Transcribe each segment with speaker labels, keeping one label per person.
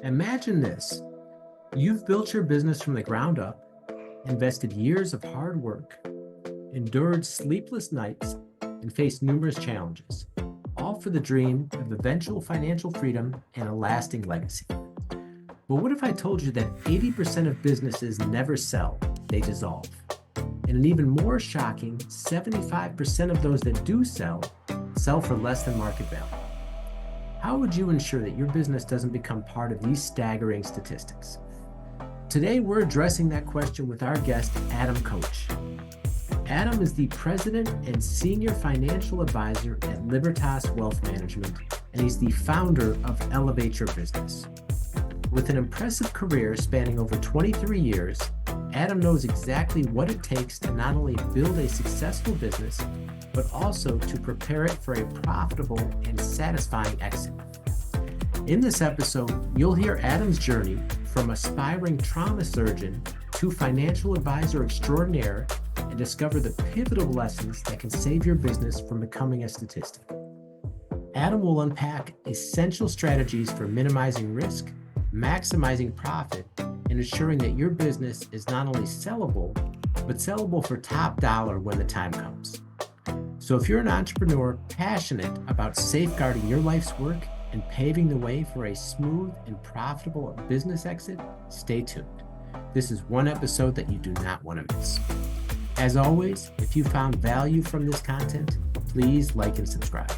Speaker 1: Imagine this. You've built your business from the ground up, invested years of hard work, endured sleepless nights, and faced numerous challenges, all for the dream of eventual financial freedom and a lasting legacy. But what if I told you that 80% of businesses never sell, they dissolve? And an even more shocking, 75% of those that do sell for less than market value. How would you ensure that your business doesn't become part of these staggering statistics? Today, we're addressing that question with our guest, Adam Koos. Adam is the president and senior financial advisor at Libertas Wealth Management, and he's the founder of Elevate Your Business. With an impressive career spanning over 23 years, Adam knows exactly what it takes to not only build a successful business, but also to prepare it for a profitable and satisfying exit. In this episode, you'll hear Adam's journey from aspiring trauma surgeon to financial advisor extraordinaire and discover the pivotal lessons that can save your business from becoming a statistic. Adam will unpack essential strategies for minimizing risk, maximizing profit, and ensuring that your business is not only sellable, but sellable for top dollar when the time comes. So if you're an entrepreneur passionate about safeguarding your life's work and paving the way for a smooth and profitable business exit, stay tuned. This is one episode that you do not want to miss. As always, if you found value from this content, please like and subscribe.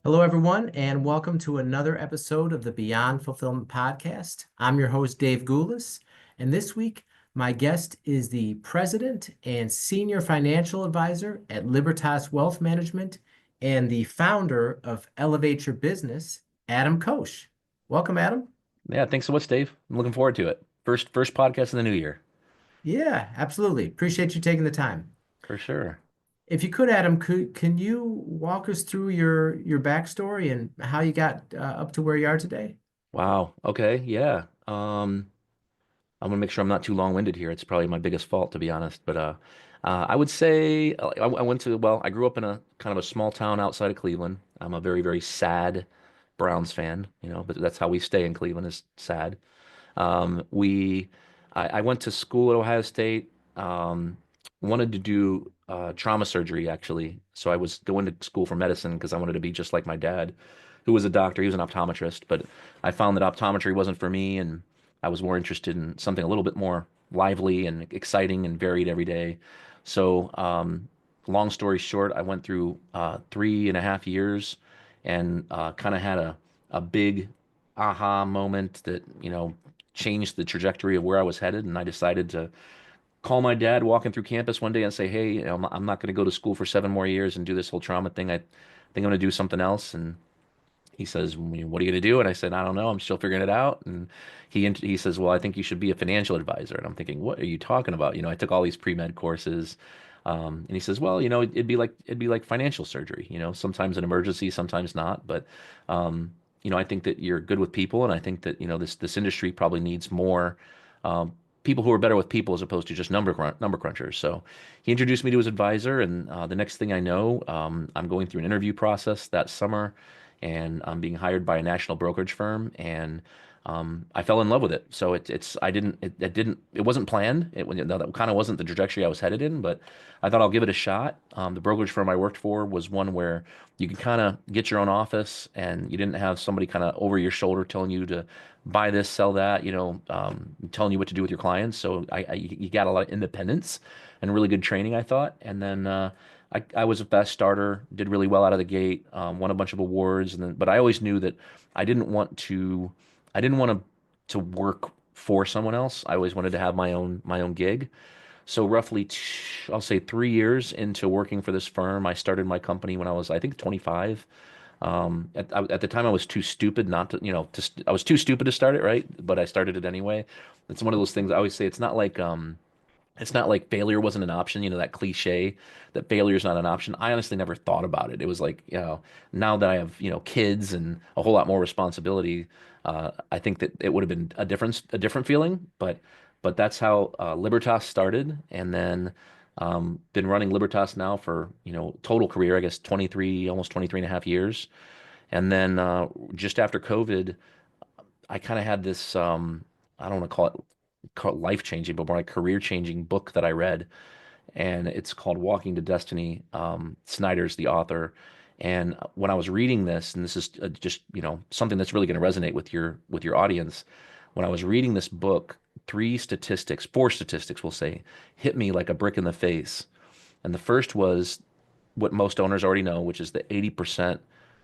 Speaker 1: Hello, everyone, and welcome to another episode of the Beyond Fulfillment Podcast. I'm your host, Dave Goulas, and this week, my guest is the president and senior financial advisor at Libertas Wealth Management and the founder of Elevate Your Business, Adam Koos. Welcome, Adam.
Speaker 2: Yeah, thanks so much, Dave. I'm looking forward to it. First podcast in the new year.
Speaker 1: Yeah, absolutely. Appreciate you taking the time.
Speaker 2: For sure.
Speaker 1: If you could, Adam, can you walk us through your backstory and how you got up to where you are today?
Speaker 2: Wow. Okay. Yeah. I'm gonna make sure I'm not too long-winded here. It's probably my biggest fault, to be honest. But I would say I grew up in a kind of a small town outside of Cleveland. I'm a very, very sad Browns fan, but that's how we stay in Cleveland, is sad. I went to school at Ohio State. Wanted to do trauma surgery, actually. So I was going to school for medicine because I wanted to be just like my dad, who was a doctor. He was an optometrist, but I found that optometry wasn't for me, and I was more interested in something a little bit more lively and exciting and varied every day. So, long story short, I went through 3.5 years and kind of had a big aha moment that, changed the trajectory of where I was headed. And I decided to call my dad walking through campus one day and say, hey, I'm not going to go to school for 7 more years and do this whole trauma thing. I think I'm going to do something else. And he says, what are you going to do? And I said, I don't know. I'm still figuring it out. And he says, well, I think you should be a financial advisor. And I'm thinking, what are you talking about? I took all these pre-med courses. And he says, well, it'd be like financial surgery, sometimes an emergency, sometimes not. But, I think that you're good with people. And I think that, this industry probably needs more, people who are better with people as opposed to just number crunchers. So he introduced me to his advisor, and the next thing I know, I'm going through an interview process that summer, and I'm being hired by a national brokerage firm, and I fell in love with it. So it wasn't planned. That kind of wasn't the trajectory I was headed in, but I thought I'll give it a shot. The brokerage firm I worked for was one where you could kind of get your own office, and you didn't have somebody kind of over your shoulder telling you to buy this, sell that, telling you what to do with your clients. So you got a lot of independence and really good training, I thought. And then I was a fast starter, did really well out of the gate, won a bunch of awards, but I always knew that I didn't want to work for someone else. I always wanted to have my own gig. So roughly, I'll say 3 years into working for this firm, I started my company when I was, I think, 25. At the time, I was too stupid not to, I was too stupid to start it, right? But I started it anyway. It's one of those things I always say. It's not like failure wasn't an option, that cliche that failure is not an option. I honestly never thought about it. It was like, now that I have, kids and a whole lot more responsibility, I think that it would have been a different feeling. But that's how Libertas started. And then been running Libertas now for, total career, I guess, almost 23 and a half years. And then just after COVID, I kind of had this I don't want to call it life changing, but more like career changing book that I read, and it's called Walking to Destiny. Snyder's the author, and when I was reading this, and this is just something that's really going to resonate with your audience, when I was reading this book, four statistics, we'll say, hit me like a brick in the face. And the first was what most owners already know, which is that 80%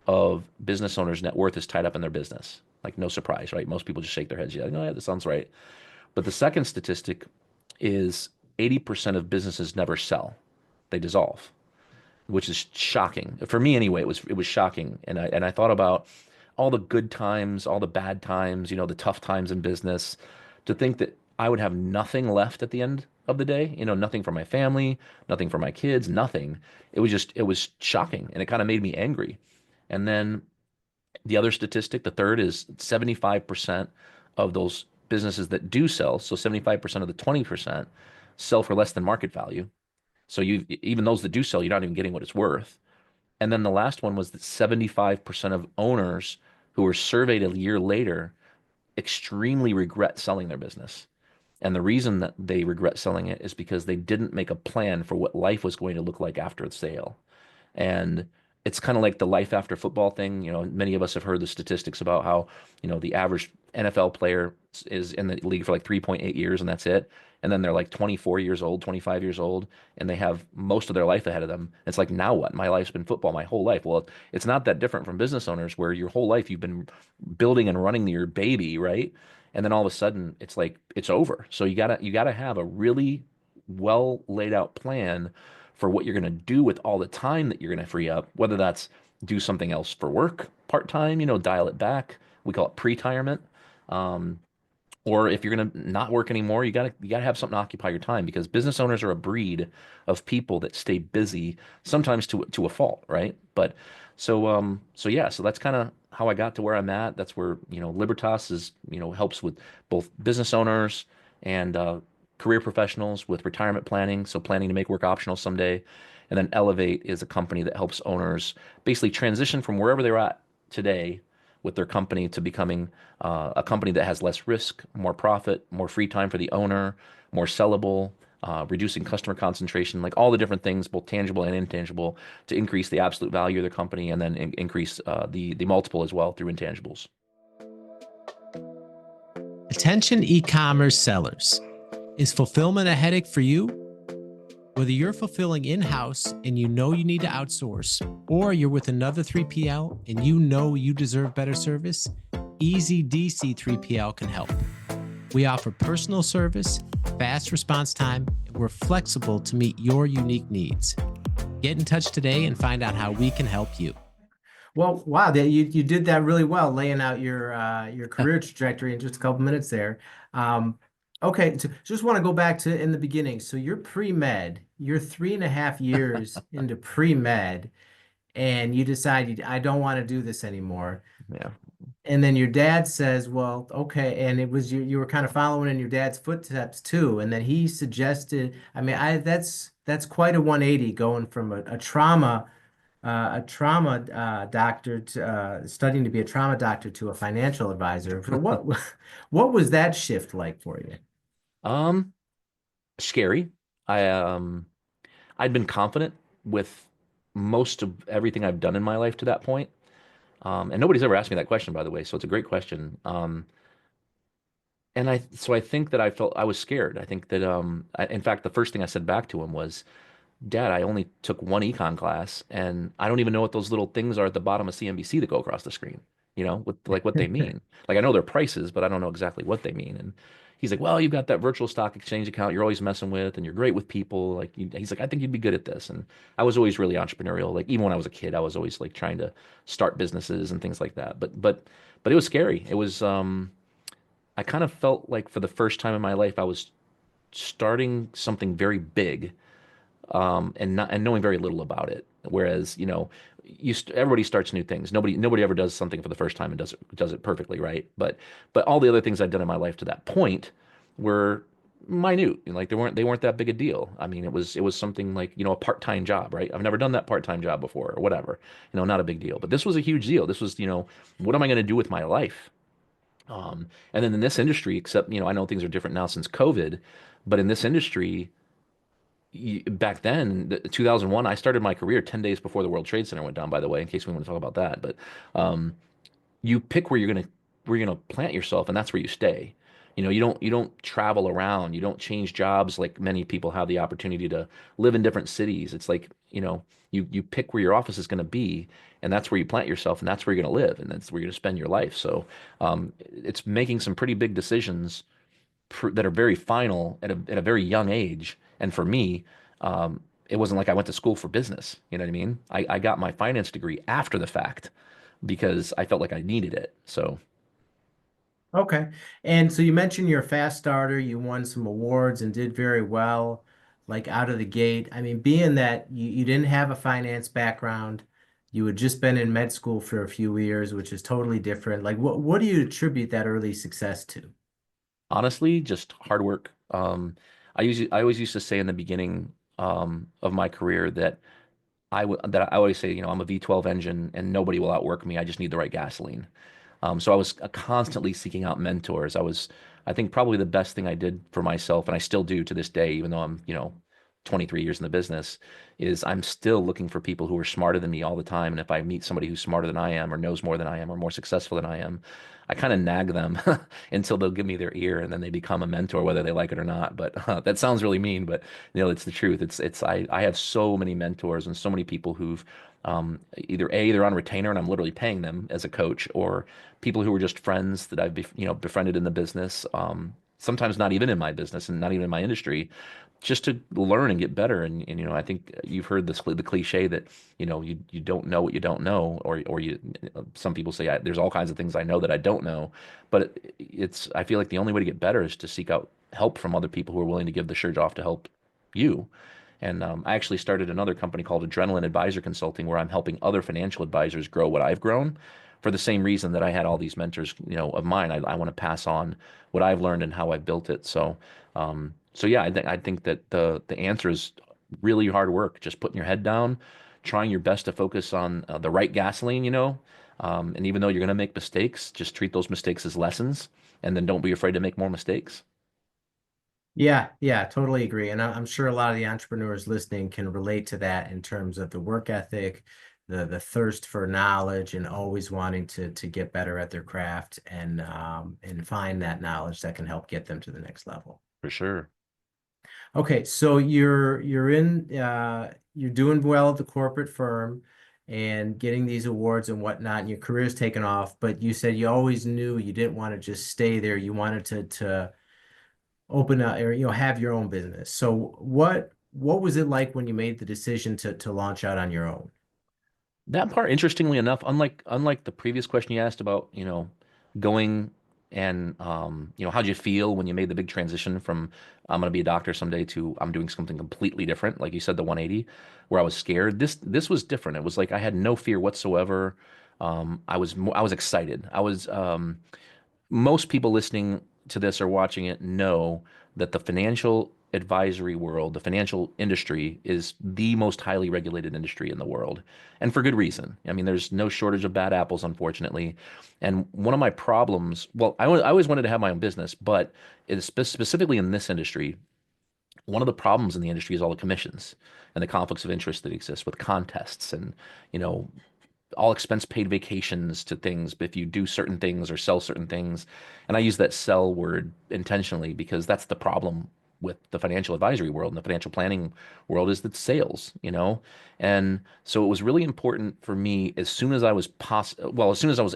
Speaker 2: of business owners' net worth is tied up in their business. Like, no surprise, right? Most people just shake their heads. Yeah, like, oh, yeah, that sounds right. But the second statistic is 80% of businesses never sell, they dissolve, which is shocking. For me anyway, it was shocking. And I thought about all the good times, all the bad times, the tough times in business, to think that I would have nothing left at the end of the day, nothing for my family, nothing for my kids, nothing. It was shocking, and it kind of made me angry. And then the other statistic, the third, is 75% of those businesses that do sell, so 75% of the 20% sell for less than market value. So even those that do sell, you're not even getting what it's worth. And then the last one was that 75% of owners who were surveyed a year later extremely regret selling their business. And the reason that they regret selling it is because they didn't make a plan for what life was going to look like after the sale. And it's kind of like the life after football thing. Many of us have heard the statistics about how, the average NFL player is in the league for like 3.8 years and that's it. And then they're like 24 years old, 25 years old, and they have most of their life ahead of them. It's like, now what? My life's been football my whole life. Well, it's not that different from business owners where your whole life you've been building and running your baby, right? And then all of a sudden it's like it's over. So you gotta have a really well laid out plan for what you're going to do with all the time that you're going to free up, whether that's do something else for work part time, dial it back. We call it pre-retirement. Um, or if you're going to not work anymore, you gotta have something to occupy your time, because business owners are a breed of people that stay busy, sometimes to a fault, right? But so yeah, so that's kind of how I got to where I'm at. That's where Libertas is, helps with both business owners and career professionals with retirement planning, so planning to make work optional someday. And then Elevate is a company that helps owners basically transition from wherever they're at today with their company to becoming a company that has less risk, more profit, more free time for the owner, more sellable, reducing customer concentration, like all the different things, both tangible and intangible, to increase the absolute value of their company, and then increase the multiple as well through intangibles.
Speaker 1: Attention e-commerce sellers. Is fulfillment a headache for you? Whether you're fulfilling in-house and you know you need to outsource, or you're with another 3PL and you know you deserve better service, Easy DC 3PL can help. We offer personal service, fast response time, and we're flexible to meet your unique needs. Get in touch today and find out how we can help you. Well, wow, you did that really well, laying out your career trajectory in just a couple minutes there. Okay, so just want to go back to in the beginning. So you're pre-med, you're 3.5 years into pre-med, and you decide I don't want to do this anymore.
Speaker 2: Yeah.
Speaker 1: And then your dad says, well, okay, and it was you were kind of following in your dad's footsteps too. And then he suggested, I mean, that's quite a 180 going from a trauma doctor to studying to be a trauma doctor to a financial advisor. So what was that shift like for you?
Speaker 2: Um, Scary. I'd been confident with most of everything I've done in my life to that point. And nobody's ever asked me that question, by the way, so it's a great question. So I think that I felt I was scared. I think that in fact, the first thing I said back to him was, Dad, I only took one econ class, and I don't even know what those little things are at the bottom of CNBC that go across the screen, with like what they mean. Like, I know their prices, but I don't know exactly what they mean. And he's like, well, you've got that virtual stock exchange account you're always messing with, and you're great with people. Like, he's like, I think you'd be good at this. And I was always really entrepreneurial. Like, even when I was a kid, I was always like trying to start businesses and things like that. But it was scary. It was I kind of felt like for the first time in my life, I was starting something very big, and knowing very little about it. Whereas, everybody starts new things. Nobody ever does something for the first time and does it perfectly, right? But all the other things I'd done in my life to that point were minute. Like, they weren't that big a deal. I mean, it was something like, a part-time job, right? I've never done that part-time job before, or whatever. Not a big deal. But this was a huge deal. This was, what am I going to do with my life? And then in this industry, except, I know things are different now since COVID, but in this industry, back then, 2001, I started my career 10 days before the World Trade Center went down, by the way, in case we want to talk about that. But um, you pick where you're gonna plant yourself, and that's where you stay. You don't travel around, you don't change jobs like many people have the opportunity to live in different cities. It's like, you pick where your office is going to be, and that's where you plant yourself, and that's where you're going to live, and that's where you're going to spend your life. So it's making some pretty big decisions that are very final at a very young age. And for me, it wasn't like I went to school for business. You know what I mean? I got my finance degree after the fact because I felt like I needed it. So
Speaker 1: Okay. And so you mentioned you're a fast starter, you won some awards and did very well, like out of the gate. I mean, being that you didn't have a finance background, you had just been in med school for a few years, which is totally different. Like what do you attribute that early success to?
Speaker 2: honestly, just hard work. I always used to say in the beginning of my career that I always say, I'm a V12 engine and nobody will outwork me. I just need the right gasoline. So I was constantly seeking out mentors. I think probably the best thing I did for myself, and I still do to this day, even though I'm, 23 years in the business, is I'm still looking for people who are smarter than me all the time. And if I meet somebody who's smarter than I am, or knows more than I am, or more successful than I am, I kind of nag them until they'll give me their ear, and then they become a mentor, whether they like it or not. But that sounds really mean, but it's the truth. I have so many mentors and so many people who've either they're on retainer and I'm literally paying them as a coach, or people who are just friends that I've befriended in the business. Sometimes not even in my business and not even in my industry, just to learn and get better. And I think you've heard the cliche that you don't know what you don't know, or some people say there's all kinds of things I know that I don't know, but I feel like the only way to get better is to seek out help from other people who are willing to give the shirt off to help you. And I actually started another company called Adrenaline Advisor Consulting, where I'm helping other financial advisors grow what I've grown, for the same reason that I had all these mentors, of mine. I want to pass on what I've learned and how I built it. So yeah, I think that the answer is really hard work, just putting your head down, trying your best to focus on the right gasoline, and even though you're going to make mistakes, just treat those mistakes as lessons, and then don't be afraid to make more mistakes.
Speaker 1: Yeah, yeah, totally agree. And I'm sure a lot of the entrepreneurs listening can relate to that in terms of the work ethic, the thirst for knowledge, and always wanting to get better at their craft and find that knowledge that can help get them to the next level.
Speaker 2: For sure.
Speaker 1: Okay, so you're doing well at the corporate firm and getting these awards and whatnot, and your career's taken off, but you said you always knew you didn't want to just stay there. You wanted to open up or have your own business. So what was it like when you made the decision to launch out on your own?
Speaker 2: That part, interestingly enough, unlike the previous question you asked about, going and how'd you feel when you made the big transition from I'm going to be a doctor someday to I'm doing something completely different, like you said, the 180, where I was scared. This was different. It was like I had no fear whatsoever. I was excited. Most people listening to this or watching it know that the financial advisory world, the financial industry, is the most highly regulated industry in the world. And for good reason. I mean, there's no shortage of bad apples, unfortunately. And one of my problems, well, I always wanted to have my own business, but specifically in this industry, one of the problems in the industry is all the commissions and the conflicts of interest that exist with contests and, you know, all expense paid vacations to things if you do certain things or sell certain things. And I use that sell word intentionally because that's the problem with the financial advisory world and the financial planning world is that sales, And so it was really important for me as soon as I was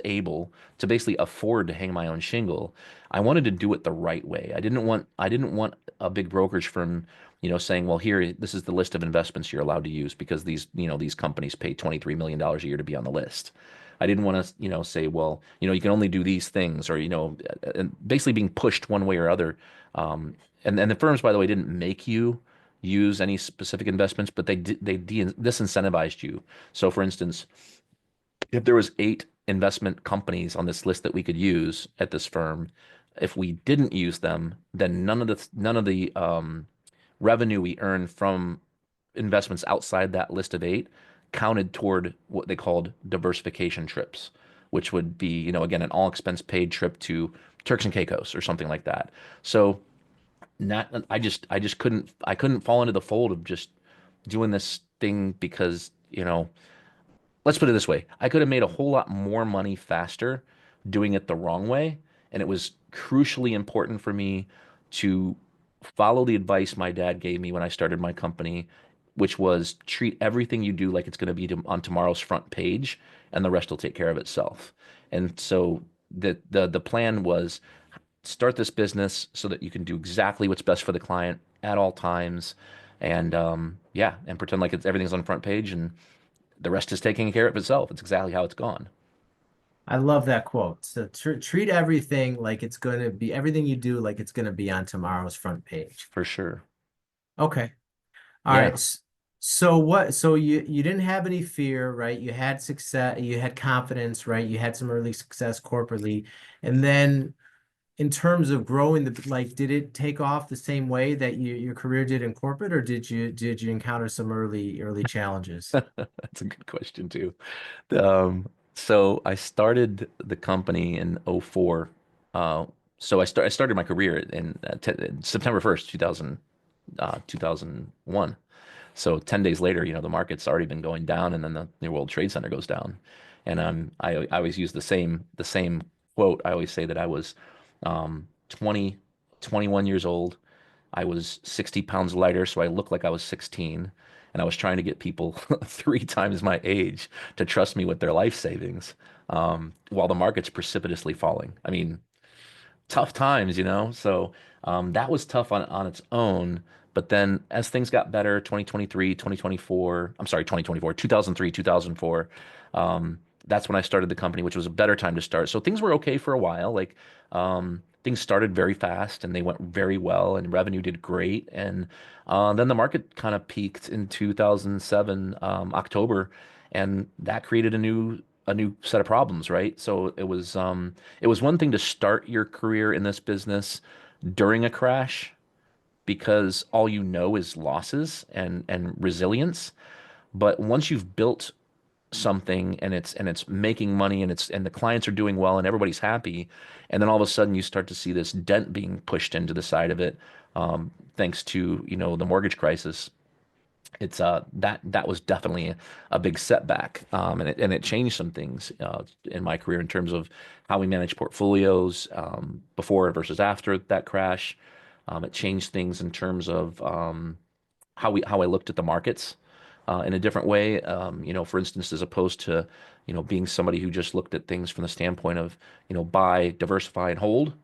Speaker 2: able to basically afford to hang my own shingle, I wanted to do it the right way. I didn't want a big brokerage firm saying, well, here, this is the list of investments you're allowed to use because these companies pay $23 million dollars a year to be on the list. I didn't want to, say, well, you can only do these things or, and basically being pushed one way or other. And the firms, by the way, didn't make you use any specific investments, but they disincentivized you. So for instance, if there was 8 investment companies on this list that we could use at this firm, if we didn't use them, then none of the revenue we earned from investments outside that list of 8 counted toward what they called diversification trips, which would be, again, an all expense paid trip to Turks and Caicos or something like that. So not I just couldn't fall into the fold of just doing this thing because, let's put it this way. I could have made a whole lot more money faster doing it the wrong way. And it was crucially important for me to follow the advice my dad gave me when I started my company, which was treat everything you do like it's going to be on tomorrow's front page, and the rest will take care of itself. And so the plan was start this business so that you can do exactly what's best for the client at all times, and yeah, and pretend like everything's on front page, and the rest is taking care of itself. It's exactly how it's gone.
Speaker 1: I love that quote. So treat everything like it's going to be everything you do like it's going to be on tomorrow's front page.
Speaker 2: For sure.
Speaker 1: Okay. All right.
Speaker 2: Yeah.
Speaker 1: So what? So you didn't have any fear, right? You had success, you had confidence, right? You had some early success corporately. And then in terms of growing did it take off the same way that your career did in corporate, or did you encounter some early challenges?
Speaker 2: That's a good question too. So I started the company in '04. Uh, so I started my career in September 1st, 2001. So 10 days later, the market's already been going down, and then the New World Trade Center goes down. And I always use the same quote. I always say that I was 20, 21 years old. I was 60 pounds lighter, so I looked like I was 16. And I was trying to get people 3 times my age to trust me with their life savings, while the market's precipitously falling. I mean, tough times. So that was tough on its own. But then as things got better, 2023, 2024, I'm sorry, 2024, 2003, 2004, that's when I started the company, which was a better time to start. So things were okay for a while. Like things started very fast and they went very well and revenue did great. And then the market kind of peaked in 2007, October, and that created a new set of problems, right? So it was one thing to start your career in this business during a crash because all you know is losses and resilience. But once you've built something and it's making money and the clients are doing well and everybody's happy, and then all of a sudden you start to see this dent being pushed into the side of it, thanks to the mortgage crisis. It's that was definitely a big setback, and it changed some things in my career in terms of how we manage portfolios, before versus after that crash. It changed things in terms of how I looked at the markets in a different way. For instance, as opposed to being somebody who just looked at things from the standpoint of buy, diversify, and hold.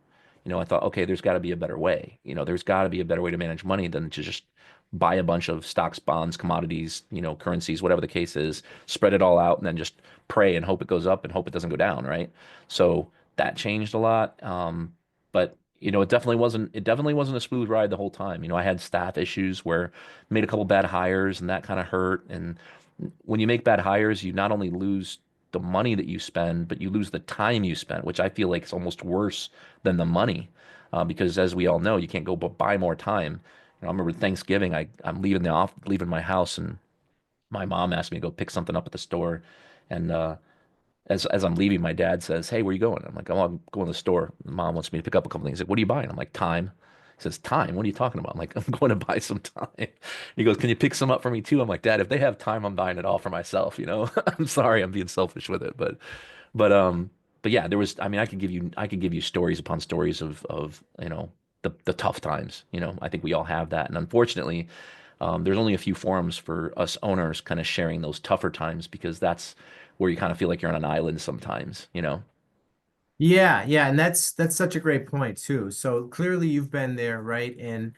Speaker 2: I thought, okay, there's got to be a better way. There's got to be a better way to manage money than to just buy a bunch of stocks, bonds, commodities, currencies, whatever the case is, spread it all out, and then just pray and hope it goes up and hope it doesn't go down, right? So that changed a lot. But it definitely wasn't a smooth ride the whole time. I had staff issues where I made a couple bad hires and that kind of hurt. And when you make bad hires, you not only lose the money that you spend, but you lose the time you spent, which I feel like is almost worse than the money, because as we all know, you can't go buy more time. I remember Thanksgiving, I'm leaving my house, and my mom asked me to go pick something up at the store, and as I'm leaving, my dad says, "Hey, where you going?" I'm like, "Oh, I'm going to the store." Mom wants me to pick up a couple things. He's like, "What are you buying?" I'm like, "Time." He says, "Time? What are you talking about?" I'm like, "I'm going to buy some time." He goes, "Can you pick some up for me too?" I'm like, "Dad, if they have time, I'm buying it all for myself. I'm sorry, I'm being selfish with it, but but yeah, I mean, I could give you stories upon stories of the tough times. I think we all have that, and unfortunately, there's only a few forums for us owners kind of sharing those tougher times, because that's where you kind of feel like you're on an island sometimes.
Speaker 1: Yeah, yeah, and that's such a great point too. So clearly you've been there, right? And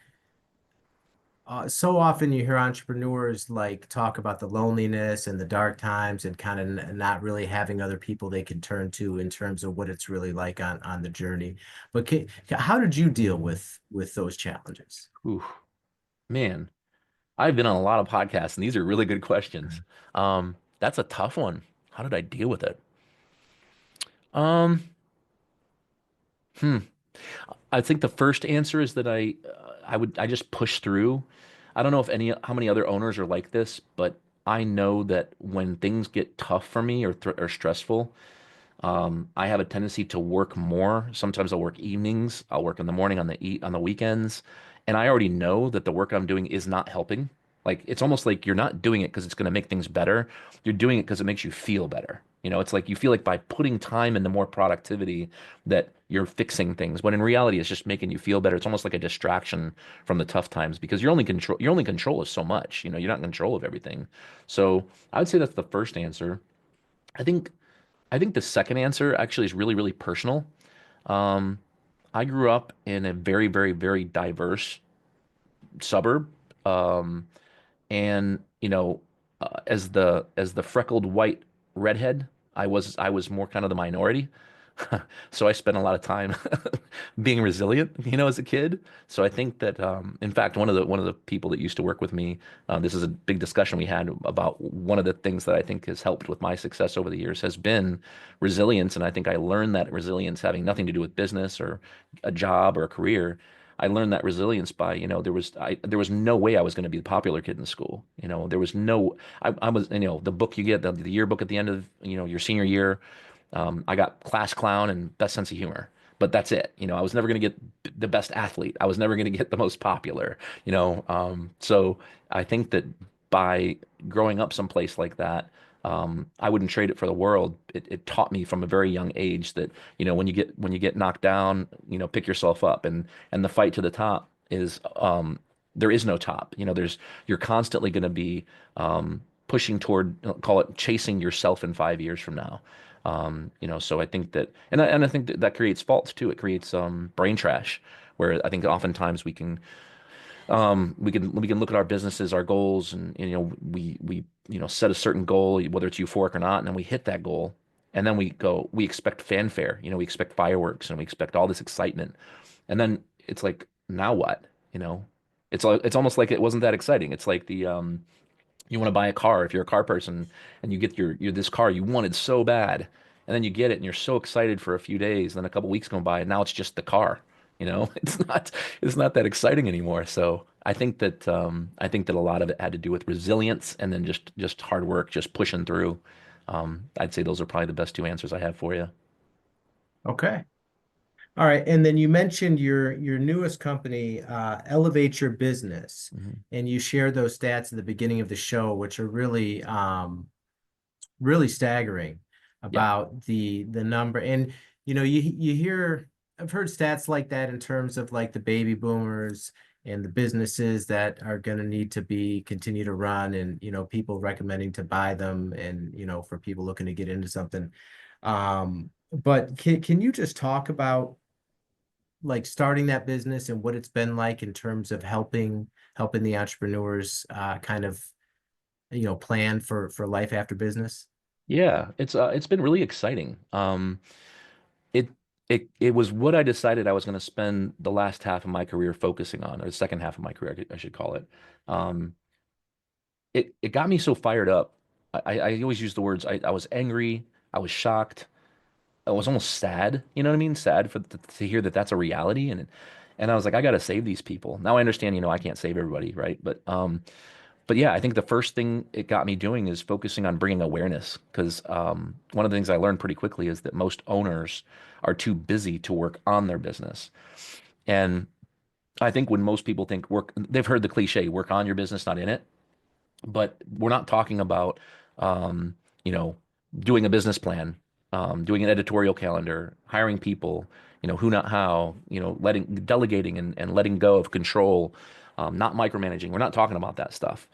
Speaker 1: so often you hear entrepreneurs like talk about the loneliness and the dark times and kind of not really having other people they can turn to in terms of what it's really like on the journey. But how did you deal with those challenges?
Speaker 2: Ooh, man, I've been on a lot of podcasts, and these are really good questions. That's a tough one. How did I deal with it? Um, hmm. I think the first answer is that I just push through. I don't know how many other owners are like this, but I know that when things get tough for me or stressful, I have a tendency to work more. Sometimes I'll work evenings. I'll work in the morning on the weekends, and I already know that the work I'm doing is not helping. Like it's almost like you're not doing it because it's going to make things better. You're doing it because it makes you feel better. It's like you feel like by putting time into more productivity that you're fixing things, when in reality it's just making you feel better. It's almost like a distraction from the tough times because your only control is so much. You're not in control of everything. So I would say that's the first answer. I think I think the second answer actually is really, really personal. Um, I grew up in a very, very, very diverse suburb. Um, and as the freckled white redhead, I was more kind of the minority. So I spent a lot of time being resilient, as a kid. So I think that, in fact, one of the people that used to work with me, this is a big discussion we had about one of the things that I think has helped with my success over the years has been resilience, and I think I learned that resilience having nothing to do with business or a job or a career. I learned that resilience by, there was no way I was going to be the popular kid in school. There was no, I was, the book you get, the yearbook at the end of, your senior year. I got class clown and best sense of humor, but that's it. I was never going to get the best athlete. I was never going to get the most popular, so I think that by growing up someplace like that, I wouldn't trade it for the world. It taught me from a very young age that, when you get knocked down, pick yourself up, and the fight to the top is, there is no top. You're constantly going to be, pushing toward, call it chasing yourself in 5 years from now. So I think that, and I think that creates faults too. It creates, brain trash, where I think oftentimes we can look at our businesses, our goals, and we set a certain goal, whether it's euphoric or not, and then we hit that goal, and then we expect fanfare, we expect fireworks, and we expect all this excitement, and then it's like, now what? It's almost like it wasn't that exciting. It's like you want to buy a car if you're a car person, and you get your this car you wanted so bad, and then you get it and you're so excited for a few days, then a couple weeks go by and now it's just the car. It's not that exciting anymore. So I think that a lot of it had to do with resilience, and then just hard work, just pushing through. I'd say those are probably the best two answers I have for you.
Speaker 1: Okay. All right. And then you mentioned your newest company, Elevate Your Business,
Speaker 2: Mhm.
Speaker 1: and you shared those stats at the beginning of the show, which are really really staggering
Speaker 2: Yeah.
Speaker 1: about the number. And you hear, I've heard stats like that in terms of like the baby boomers and the businesses that are going to need to be continue to run, and people recommending to buy them, and for people looking to get into something. But can you just talk about like starting that business and what it's been like in terms of helping the entrepreneurs kind of plan for life after business?
Speaker 2: Yeah, it's been really exciting. It it was what I decided I was going to spend the last half of my career focusing on, or the second half of my career, I should call it. Um, it got me so fired up. I always use the words, I was angry, I was shocked, I was almost sad. You know what I mean? Sad to hear that that's a reality, and I was like, I got to save these people. Now I understand, I can't save everybody, right? But yeah, I think the first thing it got me doing is focusing on bringing awareness, because, one of the things I learned pretty quickly is that most owners are too busy to work on their business. And I think when most people think work, they've heard the cliche, work on your business, not in it. But we're not talking about, um, you know, doing a business plan, doing an editorial calendar, hiring people, who, not how, letting delegating and letting go of control, not micromanaging. We're not talking about that stuff.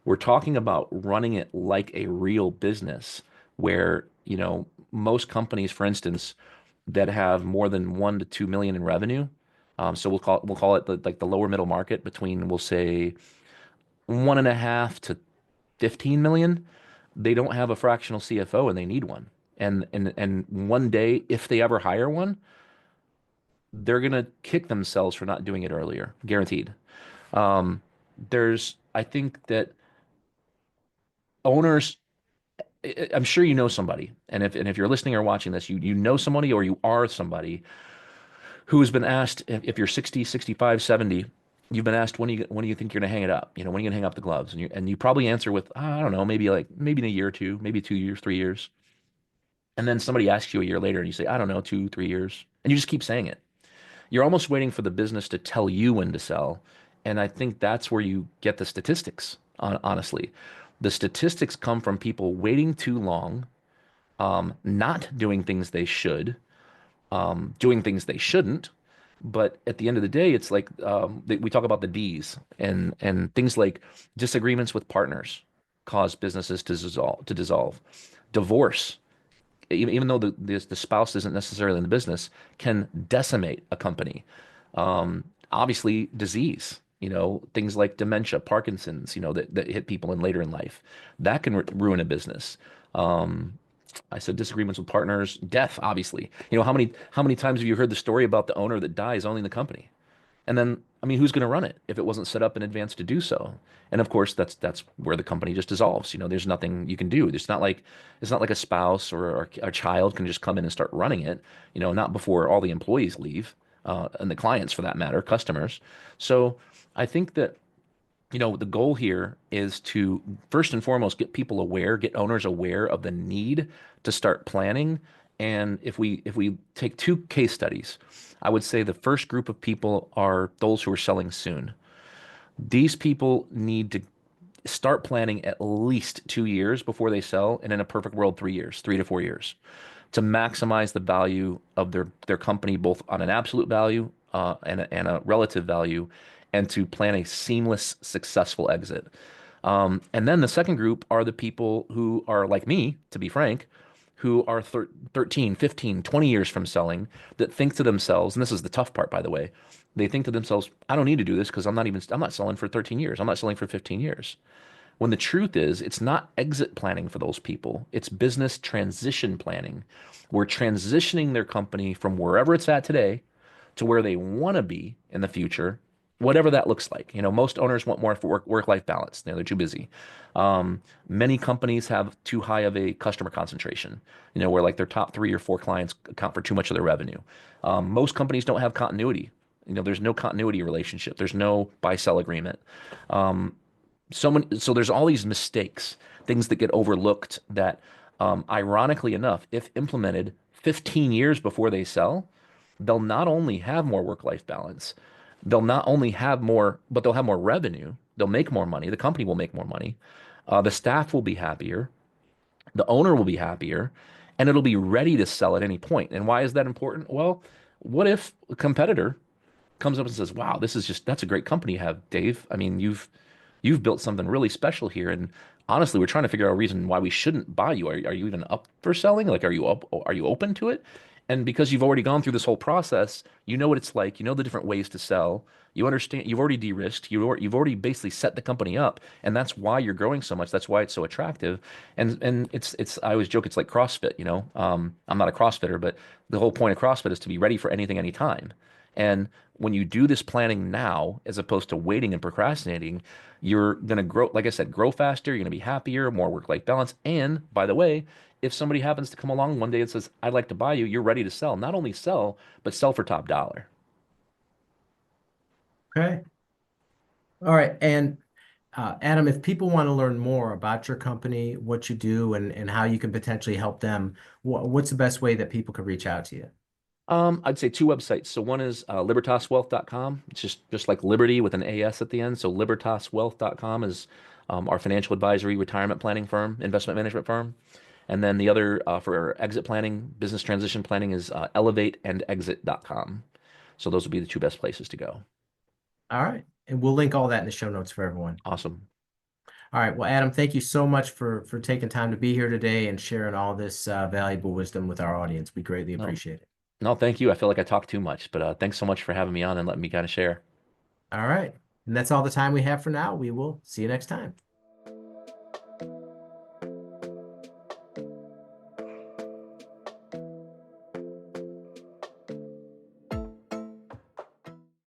Speaker 2: We're talking about running it like a real business, where, most companies, for instance, that have more than 1 to 2 million in revenue. So we'll call it like the lower middle market, between, we'll say, 1.5 to 15 million. They don't have a fractional CFO, and they need one. And one day, if they ever hire one, they're gonna kick themselves for not doing it earlier, guaranteed. Um, I think that owners, I'm sure you know somebody, and if you're listening or watching this, you know somebody, or you are somebody who has been asked, if you're 60, 65, 70, you've been asked, when do you think you're going to hang it up? When are you going to hang up the gloves? And you probably answer with, I don't know, maybe in a year or two, maybe 2 years, 3 years. And then somebody asks you a year later and you say, I don't know, 2, 3 years. And you just keep saying it. You're almost waiting for the business to tell you when to sell. And I think that's where you get the statistics, honestly. The statistics come from people waiting too long, not doing things they should, doing things they shouldn't. But at the end of the day, it's like we talk about the D's and things like disagreements with partners cause businesses to dissolve. Divorce, even though the spouse isn't necessarily in the business, can decimate a company. Obviously, disease, things like dementia, Parkinson's, that hit people in later in life, that can ruin a business. Um, I said disagreements with partners, death, obviously. How many times have you heard the story about the owner that dies owning the company? And then, I mean, who's going to run it if it wasn't set up in advance to do so? And of course, that's where the company just dissolves. There's nothing you can do. It's not like a spouse or a child can just come in and start running it. Not before all the employees leave, and the clients, for that matter, customers. So I think that the goal here is to first and foremost get people aware, get owners aware of the need to start planning. And if we take two case studies, I would say the first group of people are those who are selling soon. These people need to start planning at least 2 years before they sell, and in a perfect world, 3 years, 3 to 4 years, to maximize the value of their company, both on an absolute value and a relative value, and to plan a seamless, successful exit. And then the second group are the people who are like me, to be frank, who are 13, 15, 20 years from selling, that think to themselves, and this is the tough part, by the way, they think to themselves, I don't need to do this because I'm not selling for 13 years. I'm not selling for 15 years. When the truth is, it's not exit planning for those people. It's business transition planning. We're transitioning their company from wherever it's at today to where they want to be in the future, whatever that looks like. Most owners want more work-life balance. They're too busy. Many companies have too high of a customer concentration, where like their top 3 or 4 clients account for too much of their revenue. Most companies don't have continuity. There's no continuity relationship. There's no buy-sell agreement. So there's all these mistakes, things that get overlooked that, ironically enough, if implemented 15 years before they sell, they'll not only have more work-life balance, they'll not only have more, but they'll have more revenue. They'll make more money. The company will make more money. The staff will be happier. The owner will be happier, and it'll be ready to sell at any point. And why is that important? Well, what if a competitor comes up and says, "Wow, that's a great company you have, Dave. I mean, you've built something really special here, and honestly, we're trying to figure out a reason why we shouldn't buy you. Are you even up for selling? Like, are you open to it?" And because you've already gone through this whole process, you know what it's like. You know the different ways to sell. You understand. You've already de-risked. You've already basically set the company up, and that's why you're growing so much. That's why it's so attractive. And it's. I always joke it's like CrossFit. I'm not a CrossFitter, but the whole point of CrossFit is to be ready for anything, anytime. And when you do this planning now, as opposed to waiting and procrastinating, you're going to grow, like I said, grow faster. You're going to be happier, more work-life balance. And by the way, if somebody happens to come along one day and says, I'd like to buy you, you're ready to sell. Not only sell, but sell for top dollar.
Speaker 1: Okay. All right. And Adam, if people want to learn more about your company, what you do, and how you can potentially help them, what's the best way that people can reach out to you?
Speaker 2: I'd say two websites. So one is libertaswealth.com. It's just like Liberty with an AS at the end. So libertaswealth.com is our financial advisory, retirement planning firm, investment management firm. And then the other for exit planning, business transition planning is elevateandexit.com. So those would be the two best places to go.
Speaker 1: All right. And we'll link all that in the show notes for everyone.
Speaker 2: Awesome.
Speaker 1: All right. Well, Adam, thank you so much for taking time to be here today and sharing all this valuable wisdom with our audience. We greatly
Speaker 2: No,
Speaker 1: appreciate it.
Speaker 2: no, thank you. I feel like I talked too much, but thanks so much for having me on and letting me kind of share.
Speaker 1: All right. And that's all the time we have for now. We will see you next time.